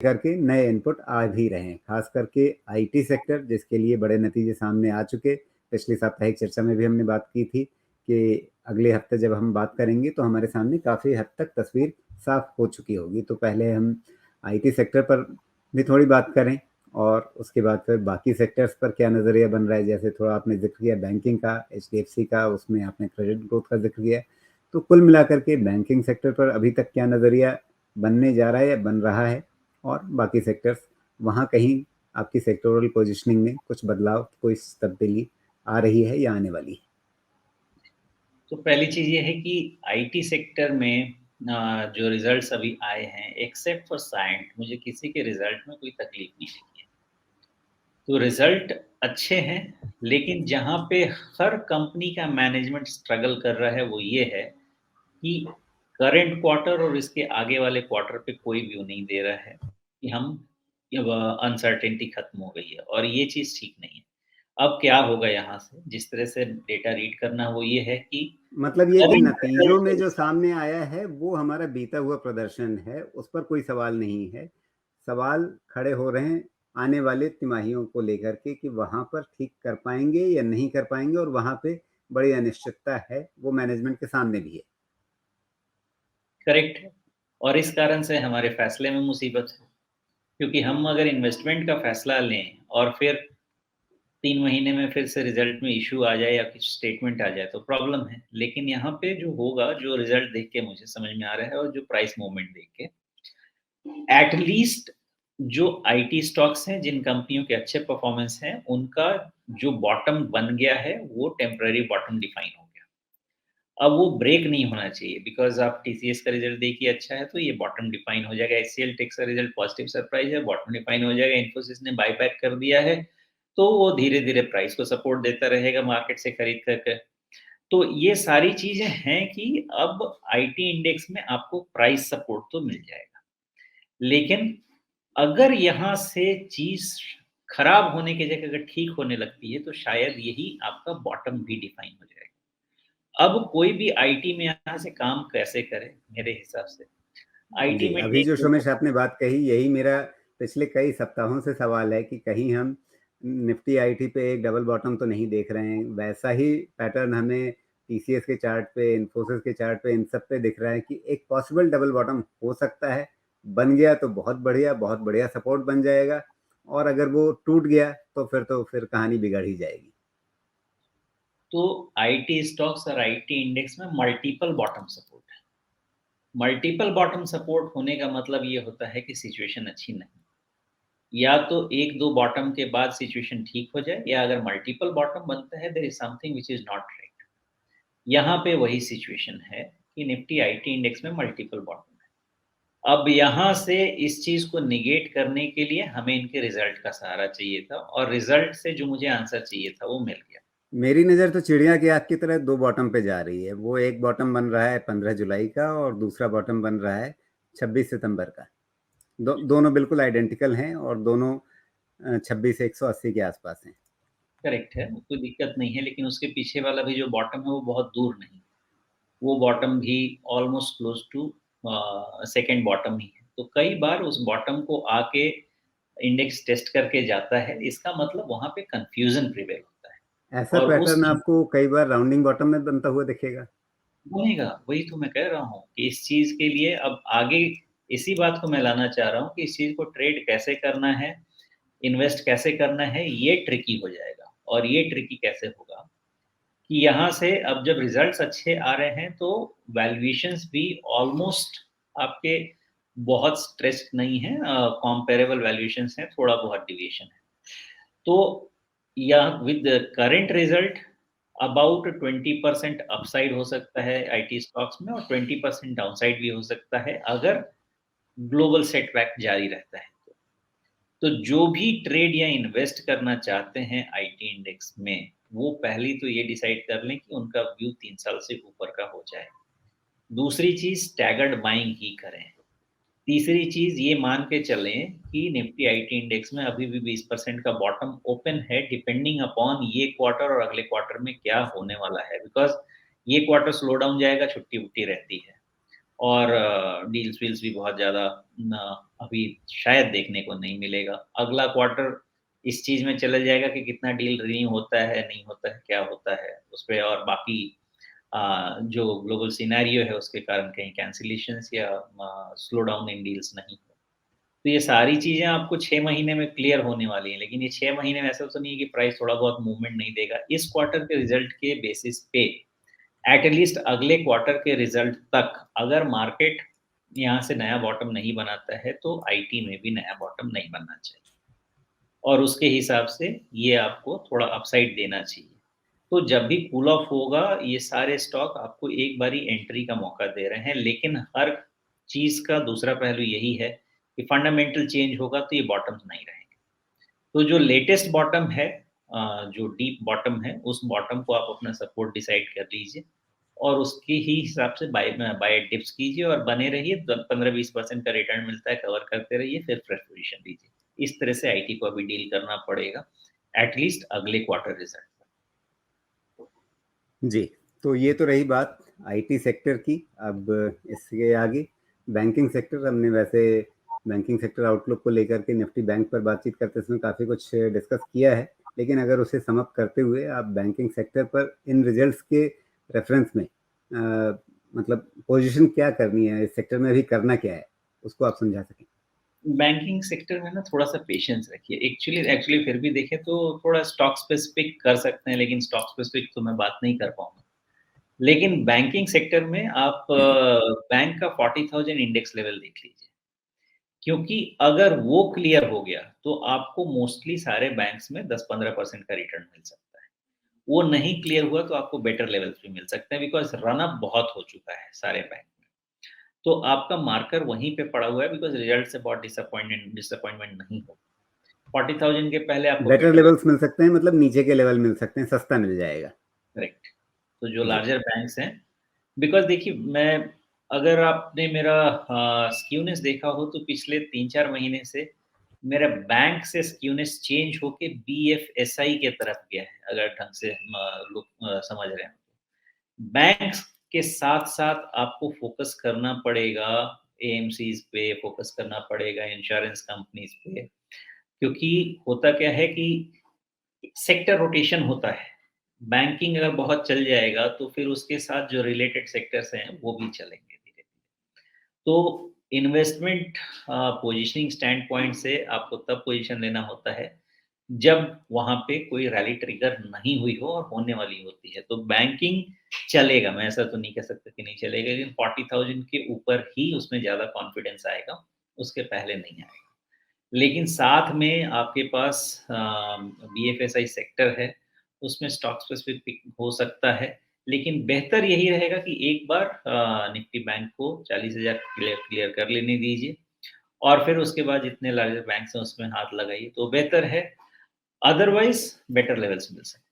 लेकर के नए इनपुट आ भी रहे हैं, खास करके आईटी सेक्टर, जिसके लिए बड़े नतीजे सामने आ चुके। पिछली साप्ताहिक चर्चा में भी हमने बात की थी कि अगले हफ्ते जब हम बात करेंगे तो हमारे सामने काफ़ी हद तक तस्वीर साफ हो चुकी होगी। तो पहले हम आईटी सेक्टर पर भी थोड़ी बात करें और उसके बाद फिर बाकी सेक्टर्स पर क्या नज़रिया बन रहा है। जैसे थोड़ा आपने जिक्र किया बैंकिंग का, एचडीएफसी का, उसमें आपने क्रेडिट ग्रोथ का जिक्र किया। तो कुल मिलाकर के बैंकिंग सेक्टर पर अभी तक क्या नज़रिया बनने जा रहा है या बन रहा है, और बाकी सेक्टर्स वहाँ कहीं आपकी सेक्टोरल पोजीशनिंग में कुछ बदलाव, कोई तब्दीली आ रही है या आने वाली है? तो पहली चीज़ ये है कि आईटी सेक्टर में जो रिजल्ट्स अभी आए हैं, एक्सेप्ट फॉर साइंट, मुझे किसी के रिजल्ट में कोई तकलीफ नहीं लगी है। तो रिजल्ट अच्छे हैं, लेकिन जहाँ पे हर कंपनी का मैनेजमेंट स्ट्रगल कर रहा है वो ये है कि करंट क्वार्टर और इसके आगे वाले क्वार्टर पे कोई व्यू नहीं दे रहा है कि हम अनसर्टेनिटी खत्म हो गई है, और ये चीज़ ठीक नहीं है। अब क्या होगा यहाँ से, जिस तरह से डेटा रीड करना वो ये है कि मतलब ये कि करंट नतीजों में जो सामने आया है वो हमारा बीता हुआ प्रदर्शन है, उस पर कोई सवाल नहीं है। सवाल खड़े हो रहे हैं आने वाले तिमाहियों को लेकर के कि वहाँ पर ठीक कर पाएंगे या नहीं कर पाएंगे, और वहाँ पे बड़ी अनिश्चितता है, वो मैनेजमेंट के सामने भी है। करेक्ट है, और इस कारण से हमारे फैसले में मुसीबत है, क्योंकि हम अगर इन्वेस्टमेंट का फैसला लें और फिर 3 महीने में फिर से रिज़ल्ट में इश्यू आ जाए या कुछ स्टेटमेंट आ जाए तो प्रॉब्लम है। लेकिन यहाँ पे जो होगा, जो रिज़ल्ट देख के मुझे समझ में आ रहा है और जो प्राइस मूवमेंट देख के, एट लीस्ट जो आईटी स्टॉक्स हैं, जिन कंपनियों के अच्छे परफॉर्मेंस हैं, उनका जो बॉटम बन गया है, वो टेम्परेरी बॉटम डिफाइन हो गया। अब वो ब्रेक नहीं होना चाहिए, बिकॉज़ आप टीसीएस का रिज़ल्ट देखिए अच्छा है, तो ये बॉटम डिफाइन हो जाएगा। एचसीएल टेक्स का रिज़ल्ट पॉजिटिव सरप्राइज़ है, बॉटम डिफाइन हो जाएगा। इन्फोसिस ने बायबैक कर दिया है, तो वो धीरे-धीरे प्राइस को सपोर्ट देता रहेगा मार्केट से खरीद कर के। तो ये सारी चीज़ें हैं कि अब आईटी इंडेक्स में आपको प्राइस सपोर्ट तो मिल जाएगा। लेकिन अगर यहाँ से चीज़ खराब होने की जगह अगर ठीक होने लगती है, तो शायद यही आपका बॉटम भी डिफाइन हो जाएगा। अब कोई भी आईटी में यहाँ से काम कैसे करे, मेरे हिसाब से आईटी जी, में अभी टेक जो ओवर। शोमेश आपने बात कही, यही मेरा पिछले कई सप्ताहों से सवाल है कि कहीं हम निफ्टी आईटी पे एक डबल बॉटम तो नहीं देख रहे हैं। वैसा ही पैटर्न हमें टीसीएस के चार्ट पे, इन्फोसिस के चार्ट पे, इन सब पे दिख रहा है कि एक पॉसिबल डबल बॉटम हो सकता है। बन गया तो बहुत बढ़िया सपोर्ट बन जाएगा, और अगर वो टूट गया तो फिर कहानी बिगड़ ही जाएगी। तो आईटी स्टॉक्स और आईटी इंडेक्स में मल्टीपल बॉटम सपोर्ट है। मल्टीपल बॉटम सपोर्ट होने का मतलब ये होता है कि सिचुएशन अच्छी नहीं, या तो एक दो बॉटम के बाद सिचुएशन ठीक हो जाए, या अगर मल्टीपल बॉटम बनता है, there is something which is not right. यहाँ पे वही सिचुएशन है कि निफ्टी आईटी इंडेक्स में मल्टीपल बॉटम है। अब यहाँ से इस चीज को निगेट करने के लिए हमें इनके रिजल्ट का सहारा चाहिए था, और रिजल्ट से जो मुझे आंसर चाहिए था वो मिल गया। मेरी नज़र तो चिड़िया की आँख की तरह दो बॉटम पे जा रही है। वो एक बॉटम बन रहा है 15 जुलाई का, और दूसरा बॉटम बन रहा है 26 सितंबर का। दोनों बिल्कुल आइडेंटिकल हैं, और दोनों 26 से 180 के आसपास हैं। करेक्ट है, कोई दिक्कत नहीं है, लेकिन उसके पीछे वाला भी जो बॉटम है वो बहुत दूर नहीं, वो बॉटम भी almost close to second bottom ही है। तो कई बार उस बॉटम को आके इंडेक्स टेस्ट करके जाता है, इसका मतलब वहाँ पे कंफ्यूजन प्रिवेल होता है। ऐसा और उस पैटर्न आपको कई बार राउंडिंग बॉटम में बनता हुआ दिखेगा। बनेगा, वही तो मैं कह रहा हूँ कि इस चीज़ के लिए अब आगे इसी बात को मैं लाना चाह रहा हूँ कि इस चीज़ को ट्रेड कैसे करना है, इन्वेस्ट कैसे करना है, ये ट्रिकी हो जाएगा। और ये ट्रिकी कैसे होगा कि यहाँ से अब जब रिजल्ट्स अच्छे आ रहे हैं, तो वैल्यूएशंस भी ऑलमोस्ट आपके बहुत स्ट्रेस्ड नहीं है, कंपैरेबल वैल्यूएशंस हैं, थोड़ा बहुत डिविएशन है। तो या with current result about 20% upside हो सकता है आईटी स्टॉक्स में, और 20% डाउनसाइड भी हो सकता है अगर ग्लोबल सेटबैक जारी रहता है। तो जो भी ट्रेड या इन्वेस्ट करना चाहते हैं आईटी इंडेक्स में, वो पहली तो ये डिसाइड कर लें कि उनका व्यू 3 साल से ऊपर का हो जाए। दूसरी चीज स्टैगर्ड बाइंग ही करें। तीसरी चीज ये मान के चलें कि निफ्टी आईटी इंडेक्स में अभी भी 20% का बॉटम ओपन है, डिपेंडिंग अपॉन ये क्वार्टर और अगले क्वार्टर में क्या होने वाला है, बिकॉज ये क्वार्टर स्लो डाउन जाएगा, छुट्टी वुट्टी रहती है। और डील्स वील्स भी बहुत ज़्यादा अभी शायद देखने को नहीं मिलेगा। अगला क्वार्टर इस चीज़ में चला जाएगा कि कितना डील रिन्यू होता है, नहीं होता है, क्या होता है उसपे, और बाकी जो ग्लोबल सिनेरियो है उसके कारण कहीं कैंसलेशंस या स्लो डाउन इन डील्स नहीं हो। तो ये सारी चीज़ें आपको 6 महीने में क्लियर होने वाली हैं, लेकिन ये 6 महीने में ऐसा तो नहीं है कि प्राइस थोड़ा बहुत मूवमेंट नहीं देगा। इस क्वार्टर के रिज़ल्ट के बेसिस पे एट लीस्ट अगले क्वार्टर के रिज़ल्ट तक अगर मार्केट यहाँ से नया बॉटम नहीं बनाता है, तो आईटी में भी नया बॉटम नहीं बनना चाहिए। और उसके हिसाब से ये आपको थोड़ा अपसाइड देना चाहिए। तो जब भी कूल ऑफ होगा, ये सारे स्टॉक आपको एक बारी एंट्री का मौका दे रहे हैं, लेकिन हर चीज़ का दूसरा पहलू यही है कि फंडामेंटल चेंज होगा तो ये बॉटम्स नहीं रहेंगे। तो जो लेटेस्ट बॉटम है, जो डीप बॉटम है, उस बॉटम को आप अपना सपोर्ट डिसाइड कर लीजिए और उसके ही हिसाब से बाय डिप्स कीजिए और बने रहिए। 15-20% का रिटर्न मिलता है, कवर करते रहिए, फिर फ्रेश पोजीशन लीजिए। इस तरह से आईटी को अभी डील करना पड़ेगा, एटलीस्ट अगले क्वार्टर रिजल्ट तक। जी, तो ये तो रही बात आईटी सेक्टर की। अब इसके आगे बैंकिंग सेक्टर, हमने वैसे बैंकिंग सेक्टर आउटलुक को लेकर के निफ्टी बैंक पर बातचीत करते समय काफ़ी कुछ डिस्कस किया है, लेकिन अगर उसे सम अप करते हुए आप बैंकिंग सेक्टर पर इन रिजल्ट्स के रेफरेंस में मतलब पोजीशन क्या करनी है, इस सेक्टर में अभी करना क्या है, उसको आप समझा सकें? बैंकिंग सेक्टर में ना थोड़ा-सा पेशेंस रखिए। एक्चुअली एक्चुअली फिर भी देखें तो थोड़ा स्टॉक स्पेसिफिक कर सकते हैं, लेकिन स्टॉक स्पेसिफिक तो मैं बात नहीं कर पाऊँगा। लेकिन बैंकिंग सेक्टर में आप बैंक का 40,000 इंडेक्स लेवल देख लीजिए। क्योंकि अगर वो क्लियर हो गया, तो आपको मोस्टली सारे बैंक्स में 10-15% का रिटर्न मिल सकता है। वो नहीं क्लियर हुआ तो आपको बेटर लेवल्स भी मिल सकते हैं, बिकॉज़ रन अप बहुत हो चुका है सारे बैंक में। तो आपका मार्कर वहीं पे पड़ा हुआ है, बिकॉज़ रिजल्ट से बहुत डिसअपॉइंटमेंट नहीं हो। 40,000 के पहले आपको बेटर बेटर, लेवल्स मिल सकते हैं, मतलब नीचे के लेवल मिल सकते हैं, सस्ता मिल जाएगा। करेक्ट। तो जो जी। लार्जर बैंक्स हैं, बिकॉज़ देखिए मैं, अगर आपने मेरा स्क्यूनेस देखा हो तो पिछले 3-4 महीने से मेरा बैंक से स्क्यूनेस चेंज होके बीएफएसआई के तरफ गया है, अगर ढंग से लोग समझ रहे हैं। बैंक्स के साथ-साथ आपको फ़ोकस करना पड़ेगा एएमसीज़ पे, फ़ोकस करना पड़ेगा इंश्योरेंस कंपनीज़ पे, क्योंकि होता क्या है कि सेक्टर रोटेशन होता है। बैंकिंग अगर बहुत चल जाएगा, तो फिर उसके साथ जो रिलेटेड सेक्टर्स हैं, वो भी चलेंगे धीरे-धीरे। तो इन्वेस्टमेंट पोज़ीशनिंग स्टैंड पॉइंट से आपको तब पोज़ीशन लेना होता है, जब वहाँ पे कोई रैली ट्रिगर नहीं हुई हो और होने वाली होती है। तो बैंकिंग चलेगा, मैं ऐसा तो नहीं कह सकता कि नहीं चलेगा, लेकिन 40,000 के ऊपर ही उसमें ज़्यादा कॉन्फिडेंस आएगा, उसके पहले नहीं आएगा। लेकिन साथ में आपके पास बीएफएसआई सेक्टर है, उसमें स्टॉक स्पेसिफिक पिक हो सकता है, लेकिन बेहतर यही रहेगा कि एक बार निफ्टी बैंक को 40,000 क्लियर क्लियर कर लेने दीजिए और फिर उसके बाद जितने लार्जर बैंक्स हैं उसमें हाथ लगाइए तो बेहतर है, अदरवाइज़ बेटर लेवल्स मिल सकते हैं।